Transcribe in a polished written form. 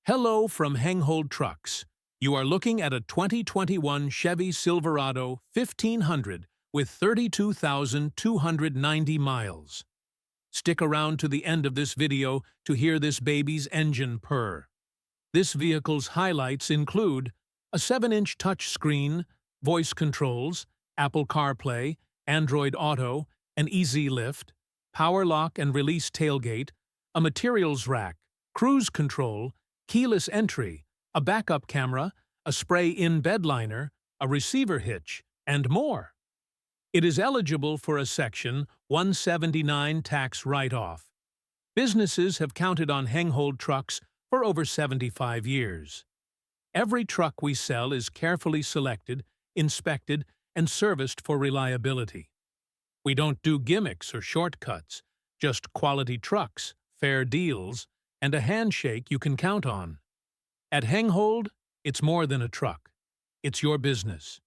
Hello from Hengehold Trucks. You are looking at a 2021 Chevy Silverado 1500 with 32,290 miles. Stick around to the end of this video to hear this baby's engine purr. This vehicle's highlights include a 7-inch touchscreen, voice controls, Apple CarPlay, Android Auto, an easy lift, power lock and release tailgate, a materials rack, cruise control, keyless entry, a backup camera, a spray-in bedliner, a receiver hitch, and more. It is eligible for a Section 179 tax write-off. Businesses have counted on Hengehold Trucks for over 75 years. Every truck we sell is carefully selected, inspected, and serviced for reliability. We don't do gimmicks or shortcuts, just quality trucks, fair deals, and a handshake you can count on. At Hengehold, it's more than a truck. It's your business.